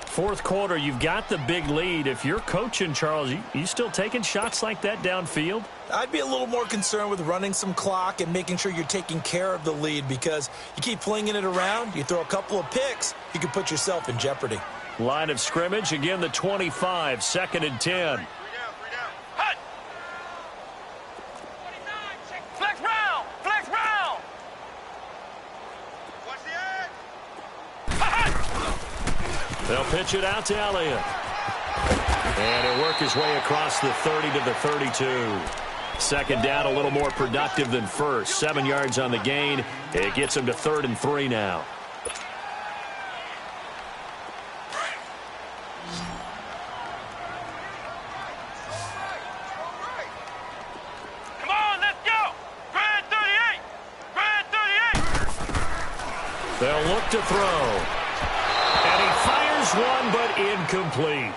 Fourth quarter, you've got the big lead. If you're coaching, Charles, you still taking shots like that downfield? I'd be a little more concerned with running some clock and making sure you're taking care of the lead because you keep flinging it around, you throw a couple of picks, you can put yourself in jeopardy. Line of scrimmage, again the 25, 2nd and 10. Hut! Flex round! Flex round! Watch the edge! They'll pitch it out to Elliott. And he'll work his way across the 30 to the 32. Second down, a little more productive than first. 7 yards on the gain. It gets him to 3rd and 3 now. Come on, let's go! Grand 38! Grand 38! They'll look to throw. And he fires one, but incomplete.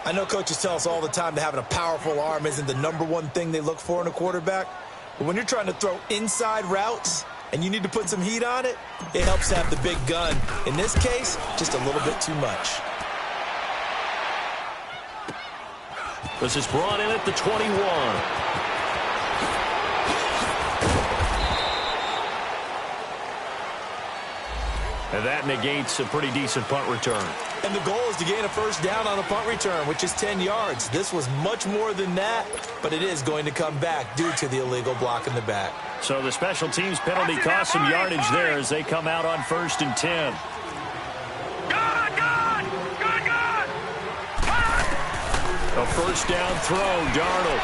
I know coaches tell us all the time that having a powerful arm isn't the #1 thing they look for in a quarterback. But when you're trying to throw inside routes, and you need to put some heat on it, it helps have the big gun. In this case, just a little bit too much. This is brought in at the 21. And that negates a pretty decent punt return. And the goal is to gain a first down on a punt return, which is 10 yards. This was much more than that, but it is going to come back due to the illegal block in the back. So the special teams penalty cost some yardage there as they come out on 1st and 10. A first down throw, Darnold.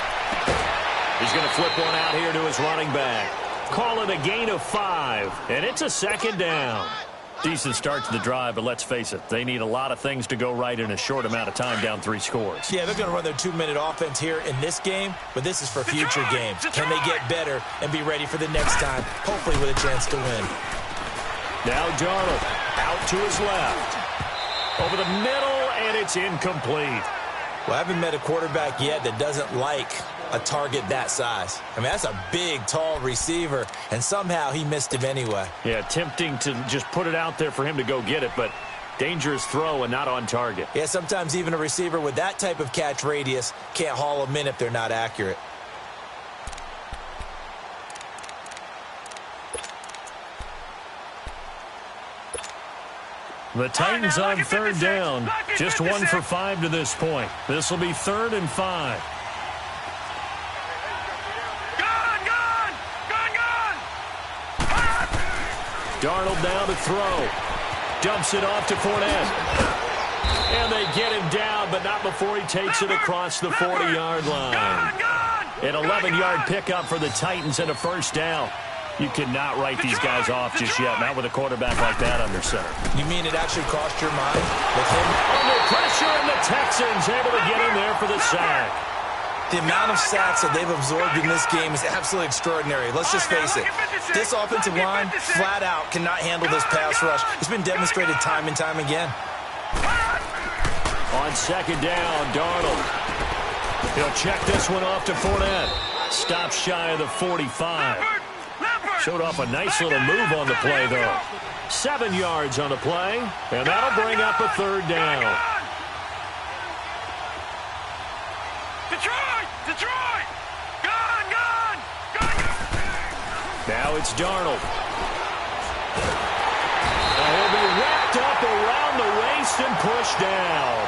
He's going to flip one out here to his running back. Call it a gain of 5, and it's a 2nd down. Decent start to the drive, but let's face it, they need a lot of things to go right in a short amount of time down 3 scores. Yeah, they're going to run their 2-minute offense here in this game, but this is for future games. Can they get better and be ready for the next time, hopefully with a chance to win? Now Darnold out to his left. Over the middle, and it's incomplete. Well, I haven't met a quarterback yet that doesn't like a target that size. I mean, that's a big, tall receiver, and somehow he missed him anyway. Yeah, tempting to just put it out there for him to go get it, but dangerous throw and not on target. Yeah, sometimes even a receiver with that type of catch radius can't haul them in if they're not accurate. The Titans on 3rd down. Just 1 for 5 to this point. This will be 3rd and 5. Darnold down to throw. Dumps it off to Fournette. And they get him down, but not before he takes it across the 40-yard line. An 11-yard pickup for the Titans and a first down. You cannot write these guys off just yet, not with a quarterback like that under center. You mean it actually crossed your mind with him? Under pressure, and the Texans able to get in there for the sack. The amount of sacks that they've absorbed in this game is absolutely extraordinary. Let's just face it. This offensive line, flat out, cannot handle this pass rush. It's been demonstrated time and time again. On 2nd down, Darnold. He'll check this one off to Fournette. Stops shy of the 45. Showed off a nice little move on the play, though. 7 yards on the play, and that'll bring up a 3rd down. Detroit! Gone! Now it's Darnold. And he'll be wrapped up around the waist and pushed down.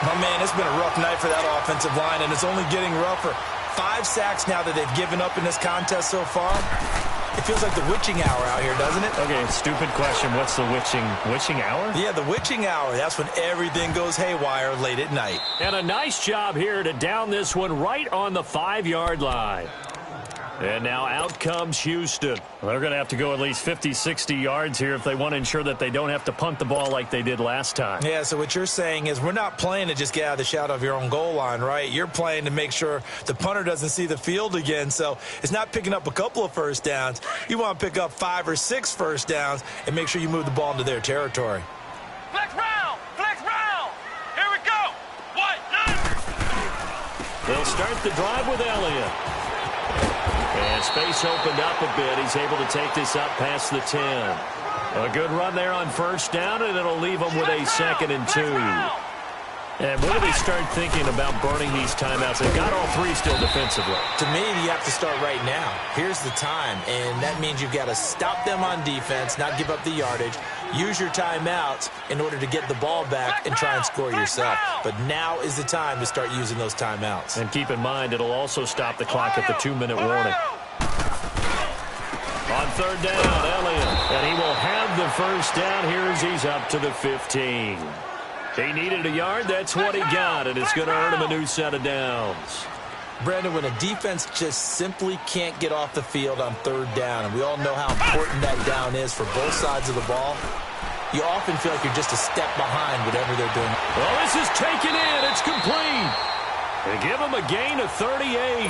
My man, it's been a rough night for that offensive line, and it's only getting rougher. 5 sacks now that they've given up in this contest so far. It feels like the witching hour out here, doesn't it? Okay, stupid question. What's the witching hour? Yeah, the witching hour. That's when everything goes haywire late at night. And a nice job here to down this one right on the 5-yard line. And now out comes Houston. They're going to have to go at least 50, 60 yards here if they want to ensure that they don't have to punt the ball like they did last time. Yeah, so what you're saying is we're not playing to just get out of the shadow of your own goal line, right? You're playing to make sure the punter doesn't see the field again. So it's not picking up a couple of first downs. You want to pick up 5 or 6 first downs and make sure you move the ball into their territory. Flex round! Here we go! 1, 2. They'll start the drive with Elliott. And space opened up a bit. He's able to take this up past the 10. A good run there on 1st down, and it'll leave them with a 2nd and 2. And when do they start thinking about burning these timeouts? They've got all 3 still defensively. To me, you have to start right now. Here's the time, and that means you've got to stop them on defense, not give up the yardage, use your timeouts in order to get the ball back and try and score yourself. But now is the time to start using those timeouts. And keep in mind, it'll also stop the clock at the 2-minute warning. On 3rd down, Elliott, and he will have the first down here as he's up to the 15. He needed a yard. That's what he got, and it's going to earn him a new set of downs. Brandon, when a defense just simply can't get off the field on 3rd down, and we all know how important that down is for both sides of the ball, you often feel like you're just a step behind whatever they're doing. Well, this is taken in. It's complete. They give him a gain of 38.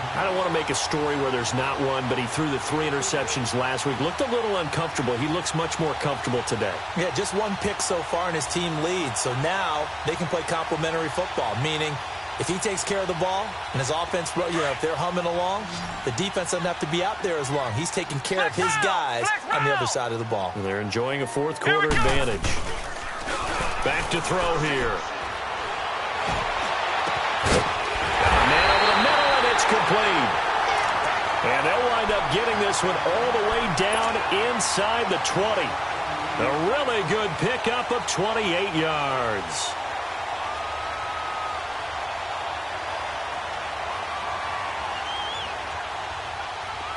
I don't want to make a story where there's not one, but he threw the 3 interceptions last week. Looked a little uncomfortable. He looks much more comfortable today. Yeah, just 1 pick so far, and his team leads. So now they can play complementary football, meaning If he takes care of the ball and his offense, if they're humming along, the defense doesn't have to be out there as long. He's taking care of his guys on the other side of the ball. They're enjoying a fourth quarter advantage. Back to throw here. Man over the middle, and it's complete. And they'll wind up getting this one all the way down inside the 20. A really good pickup of 28 yards.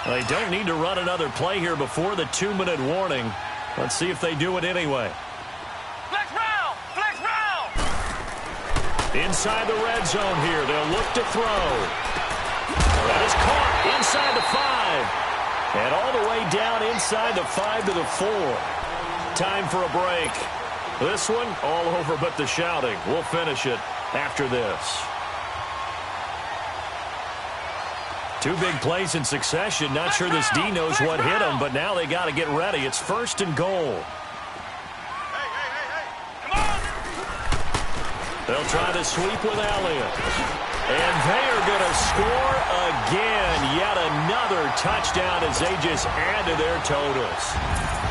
They don't need to run another play here before the 2-minute warning. Let's see if they do it anyway. Flex round! Flex round! Inside the red zone here. They'll look to throw. That is caught inside the 5. And all the way down inside the 5 to the 4. Time for a break. This one all over but the shouting. We'll finish it after this. 2 big plays in succession. Not sure this D knows what hit him, but now they got to get ready. It's 1st and goal. Hey. Come on! They'll try to sweep with Elliott. And they are going to score again. Yet another touchdown as they just add to their totals.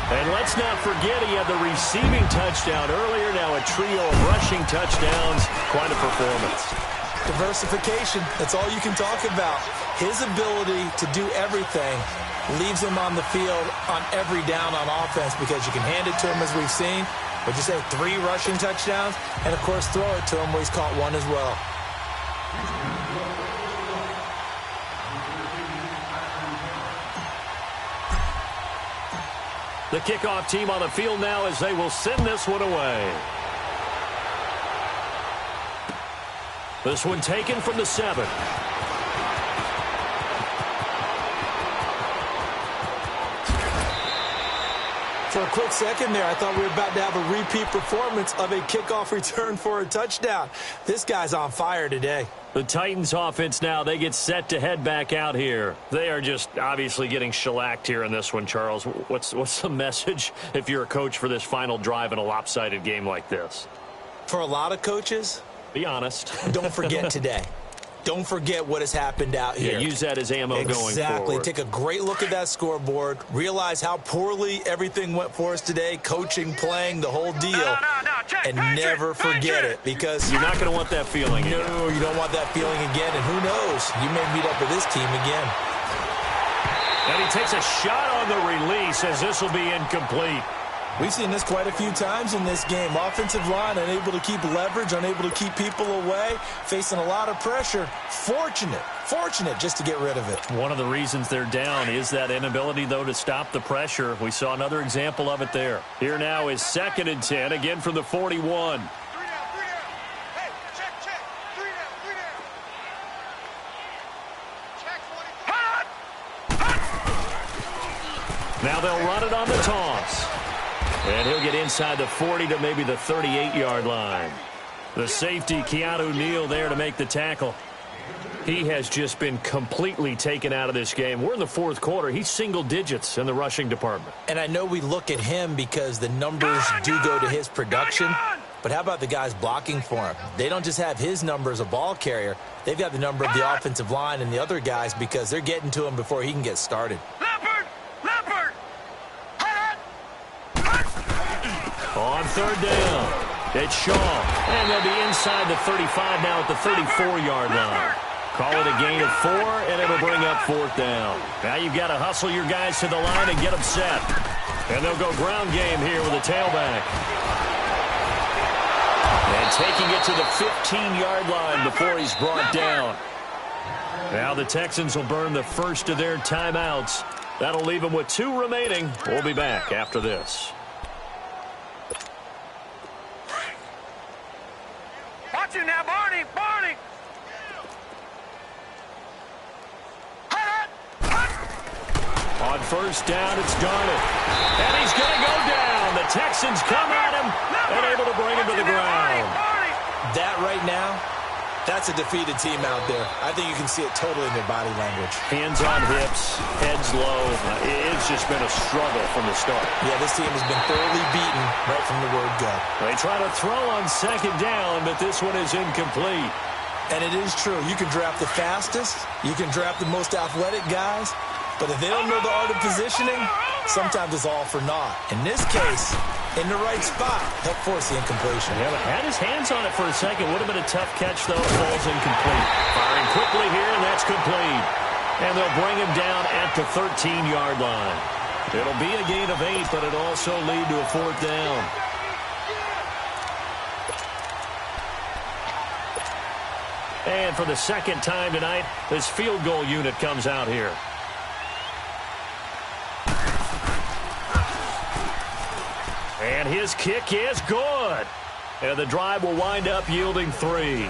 And let's not forget he had the receiving touchdown earlier. Now a trio of rushing touchdowns. Quite a performance. Diversification, that's all you can talk about. His ability to do everything leaves him on the field on every down on offense because you can hand it to him as we've seen. But you say 3 rushing touchdowns, and of course throw it to him where he's caught 1 as well. The kickoff team on the field now as they will send this one away. This one taken from the 7. For a quick second there, I thought we were about to have a repeat performance of a kickoff return for a touchdown. This guy's on fire today. The Titans offense now, they get set to head back out here. They are just obviously getting shellacked here in this one, Charles. What's the message if you're a coach for this final drive in a lopsided game like this? For a lot of coaches, be honest. Don't forget today. Don't forget what has happened out here. Yeah, use that as ammo going forward. Exactly. Take a great look at that scoreboard. Realize how poorly everything went for us today. Coaching, playing, the whole deal. No. Check, and Patrick, never forget Patrick. it because you're not going to want that feeling again. No, you don't want that feeling again. And who knows? You may meet up with this team again. And he takes a shot on the release as this will be incomplete. We've seen this quite a few times in this game. Offensive line unable to keep leverage, unable to keep people away, facing a lot of pressure. Fortunate just to get rid of it. One of the reasons they're down is that inability, though, to stop the pressure. We saw another example of it there. Here now is 2nd and 10, again from the 41. 3 down. Hey, check. 3 down. Check 40. Now they'll run it on the toss. And he'll get inside the 40 to maybe the 38-yard line. The safety, Keanu Neal, there to make the tackle. He has just been completely taken out of this game. We're in the 4th quarter. He's single digits in the rushing department. And I know we look at him because the numbers do go to his production. But how about the guys blocking for him? They don't just have his number as a ball carrier. They've got the number of the offensive line and the other guys because they're getting to him before he can get started. Leopard! On 3rd down, it's Shaw. And they'll be inside the 35 now at the 34-yard line. Call it a gain of 4, and it'll bring up 4th down. Now you've got to hustle your guys to the line and get them set. And they'll go ground game here with a tailback. And taking it to the 15-yard line before he's brought down. Now the Texans will burn the first of their timeouts. That'll leave them with 2 remaining. We'll be back after this. Watch him now, Barney! On 1st down, it's Darnold. And he's going to go down. The Texans come at him and able to bring him to the ground. That right now, that's a defeated team out there. I think you can see it totally in their body language. Hands on hips, heads low. It's just been a struggle from the start. Yeah, this team has been thoroughly beaten right from the word go. They try to throw on 2nd down, but this one is incomplete. And it is true. You can draft the fastest. You can draft the most athletic guys. But if they don't know the art of positioning, sometimes it's all for naught. In this case, in the right spot, help force the incompletion. Yeah, but had his hands on it for a second. Would have been a tough catch, though. It falls incomplete. Firing quickly here, and that's complete. And they'll bring him down at the 13-yard line. It'll be a gain of 8, but it'll also lead to a 4th down. And for the second time tonight, this field goal unit comes out here. And his kick is good. And the drive will wind up yielding 3.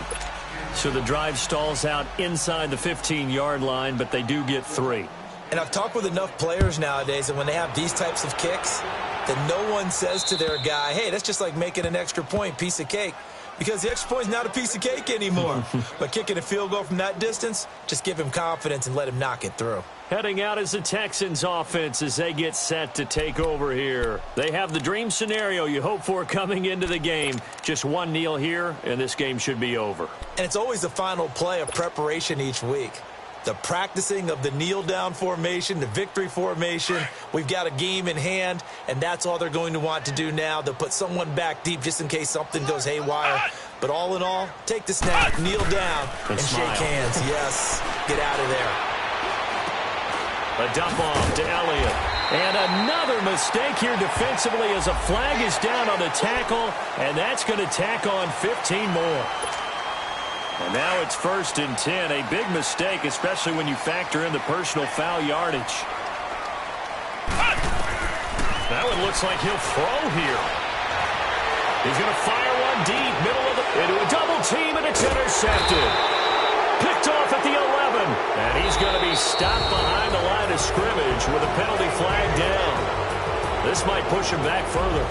So the drive stalls out inside the 15-yard line, but they do get 3. And I've talked with enough players nowadays, and when they have these types of kicks, that no one says to their guy, hey, that's just like making an extra point, piece of cake. Because the extra point is not a piece of cake anymore. But kicking a field goal from that distance, just give him confidence and let him knock it through. Heading out is the Texans offense as they get set to take over here. They have the dream scenario you hope for coming into the game. Just one kneel here, and this game should be over. And it's always the final play of preparation each week. The practicing of the kneel-down formation, the victory formation. We've got a game in hand, and that's all they're going to want to do now. They'll put someone back deep just in case something goes haywire. But all in all, take the snap, kneel down, and shake hands. Yes, get out of there. A dump off to Elliott. And another mistake here defensively as a flag is down on the tackle, and that's going to tack on 15 more. And now it's 1st and 10. A big mistake, especially when you factor in the personal foul yardage. That one looks like he'll throw here. He's going to fire one deep, middle of the... into a double team, and it's intercepted. Picked off at the 11. And he's going to be stopped behind the line of scrimmage with a penalty flag down. This might push him back further.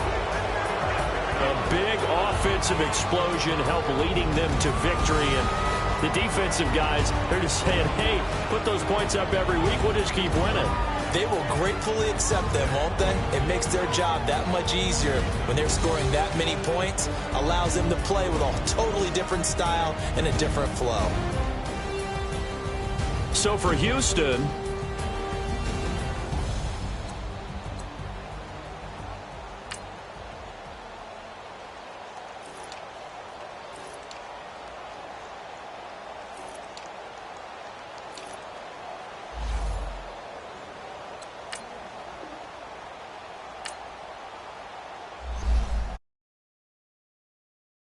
A big offensive explosion helped leading them to victory. And the defensive guys, they're just saying, hey, put those points up every week. We'll just keep winning. They will gratefully accept them, won't they? It makes their job that much easier when they're scoring that many points. Allows them to play with a totally different style and a different flow. So for Houston,